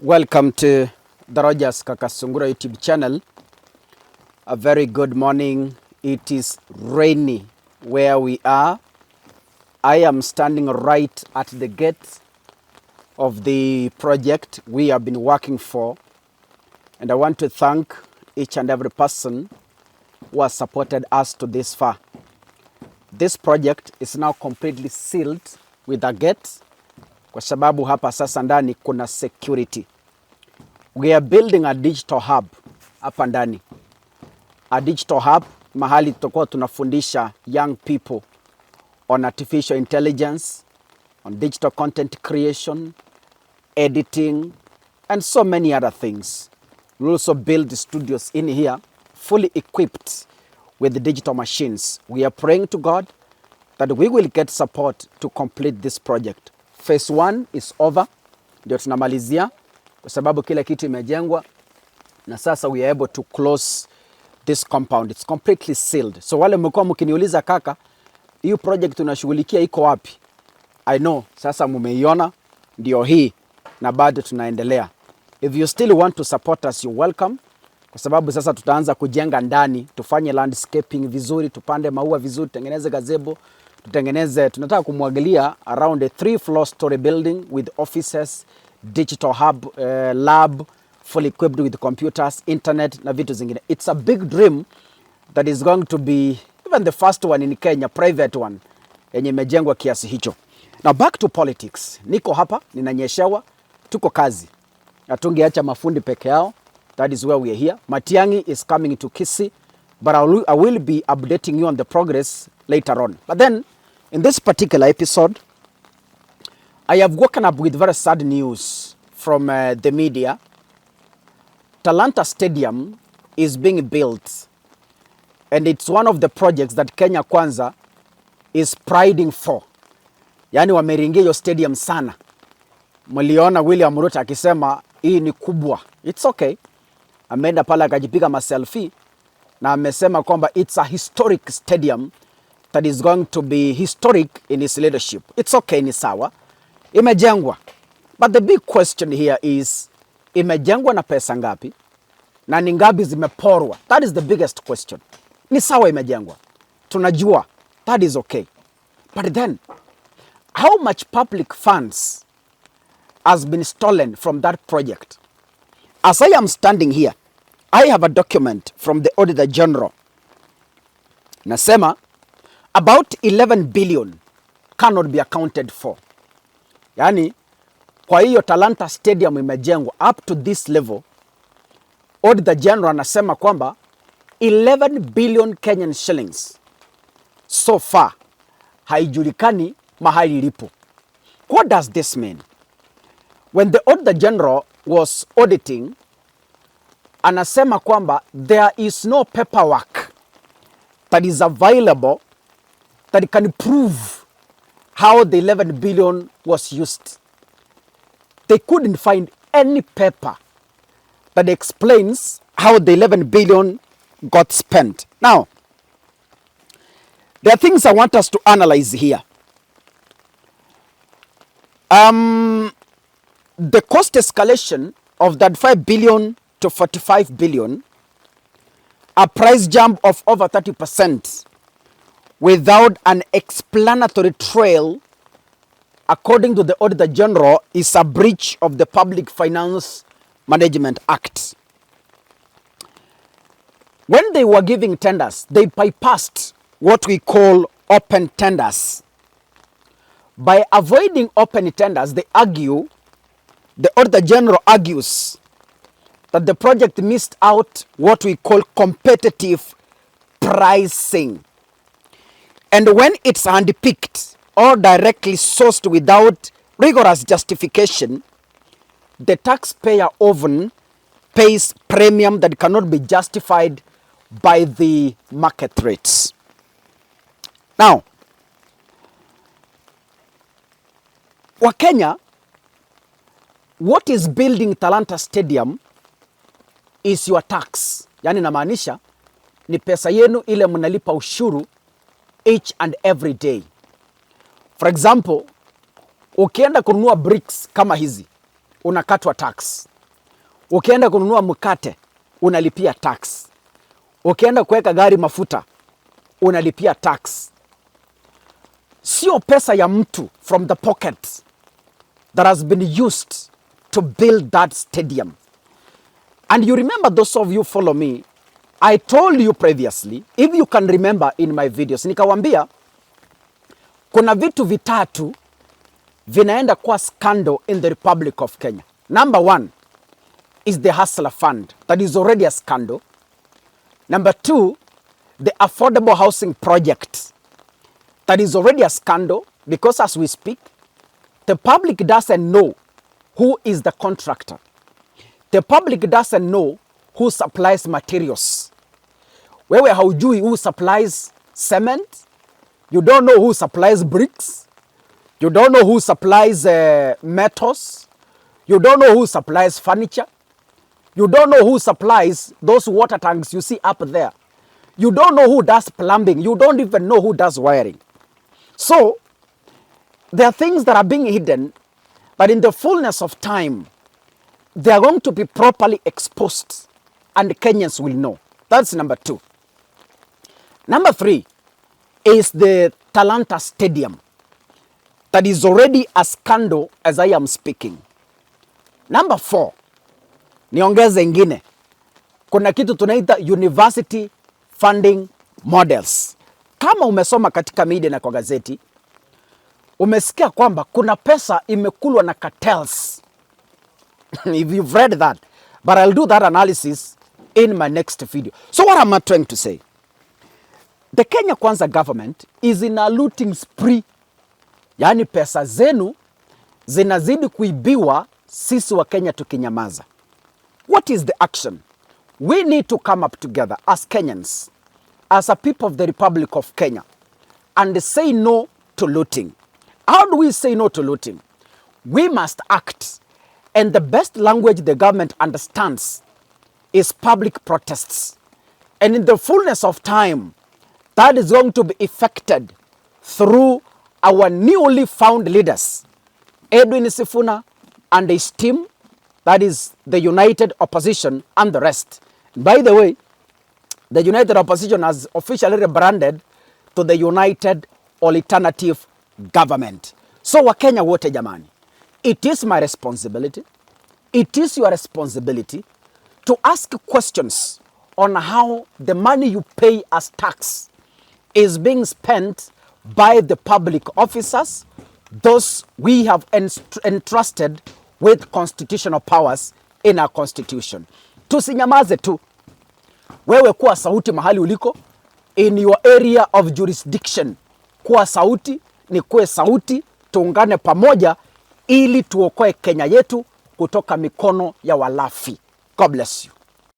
Welcome to the Rogers Kakasungura YouTube channel. A very good morning. It is rainy where we are. I am standing right at the gate of the project we have been working for. And I want to thank each and every person who has supported us to this far. This project is now completely sealed with a gate kwa sababu hapa sasa ndani kuna security. We are building a digital hub hapa ndani. A digital hub mahali tutakuwa tunafundisha young people on artificial intelligence, on digital content creation, editing, and so many other things. We'll also build studios in here fully equipped with the digital machines. We are praying to God that we will get support to complete this project. Phase 1 is over. Ndio tunamalizia kwa sababu kila kitu imejengwa na sasa we are able to close this compound. It's completely sealed. So wale mlikuwa mkiniuliza kaka, hii project tunashughulikia iko wapi? I know sasa mumeiona, ndio hii na bado tunaendelea. If you still want to support us, you're welcome. Kwa sababu sasa tutaanza kujenga ndani, tufanye landscaping vizuri, tupande maua vizuri, tutengeneze gazebo, tunataka kumwagilia around a 3-floor story building with offices, digital hub, lab, fully equipped with computers, internet na vitu zingine. It's a big dream that is going to be even the first one in Kenya, private one, yenye imejengwa kiasi hicho. Now back to politics. Niko hapa, ninanyeshewa, tuko kazi. Hatungeacha mafundi peke yao. That is where we are here. Matiang'i is coming to Kisii, but I will be updating you on the progress later on. But then, in this particular episode, I have woken up with very sad news from the media. Talanta Stadium is being built, and it's one of the projects that Kenya Kwanza is priding for. Yani wameringia hiyo stadium sana. Mliona William Ruto akisema hii ni kubwa. It's okay. Ameenda pale akajipiga maselfie na amesema kwamba it's a historic stadium that is going to be historic in his leadership. It's okay, ni sawa. Imejengwa. But the big question here is, imejengwa na pesa ngapi? Na ni ngapi zimeporwa? That is the biggest question. Ni sawa imejengwa. Tunajua. That is okay. But then, how much public funds has been stolen from that project? As I am standing here, I have a document from the Auditor General. Nasema, about 11 billion cannot be accounted for. Yani, kwa hiyo Talanta Stadium imejengwa up to this level, Auditor General anasema kwamba 11 billion Kenyan shillings so far haijulikani mahali ilipo. What does this mean? When the Auditor General was auditing, anasema kwamba there is no paperwork that is available that can prove how the 11 billion was used. They couldn't find any paper that explains how the 11 billion got spent. Now, there are things I want us to analyze here. The cost escalation of that 5 billion to 45 billion, a price jump of over 30% without an explanatory trail, according to the Auditor General, is a breach of the Public Finance Management Act. When they were giving tenders, they bypassed what we call open tenders. By avoiding open tenders, the Auditor General argues that the project missed out what we call competitive pricing. And when it's handpicked or directly sourced without rigorous justification, the taxpayer often pays premium that cannot be justified by the market rates. Now, Wakenya, what is building Talanta Stadium is your tax. Yani namaanisha ni pesa yenu ile mnalipa ushuru each and every day. For example, ukienda kununua bricks kama hizi, unakatwa tax. Ukienda kununua mkate, unalipia tax. Ukienda kuweka gari mafuta, unalipia tax. Sio pesa ya mtu from the pocket that has been used to build that stadium. And you remember, those of you follow me, I told you previously, if you can remember in my videos, nikawambia kuna vitu vitatu vinaenda kwa scandal in the Republic of Kenya. Number one is the Hustler Fund, that is already a scandal. Number two, the affordable housing project, that is already a scandal, because as we speak, the public doesn't know who is the contractor. The public doesn't know who supplies materials. Wewe haujui who supplies cement. You don't know who supplies bricks. You don't know who supplies metals. You don't know who supplies furniture. You don't know who supplies those water tanks you see up there. You don't know who does plumbing. You don't even know who does wiring. So, there are things that are being hidden, but in the fullness of time, they are going to be properly exposed and Kenyans will know. That's number two. Number three is the Talanta Stadium. That is already a scandal as I am speaking. Number four, niongeze ingine. Kuna kitu tunaita university funding models. Kama umesoma katika media na kwa gazeti, umesikia kwamba kuna pesa imekulwa na cartels. If you've read that, but I'll do that analysis in my next video. So what am I trying to say? The Kenya Kwanza government is in a looting spree. Yaani pesa zenu zinazidi kuibiwa, sisi wa Kenya tukinyamaza. What is the action? We need to come up together as Kenyans, as a people of the Republic of Kenya, and say no to looting. How do we say no to looting? We must act. And the best language the government understands is public protests. And in the fullness of time, that is going to be effected through our newly found leaders, Edwin Sifuna and his team, that is the United Opposition and the rest. By the way, the United Opposition has officially rebranded to the United Alternative Government. So Wakenya wote jamani, it is my responsibility, it is your responsibility to ask questions on how the money you pay as tax is being spent by the public officers, those we have entrusted with constitutional powers in our constitution. Tusinyamaze tu. Wewe kuwa sauti mahali uliko, in your area of jurisdiction. Kuwa sauti, ni kuwe sauti, tuungane pamoja ili tuokoe Kenya yetu kutoka mikono ya walafi. God bless you.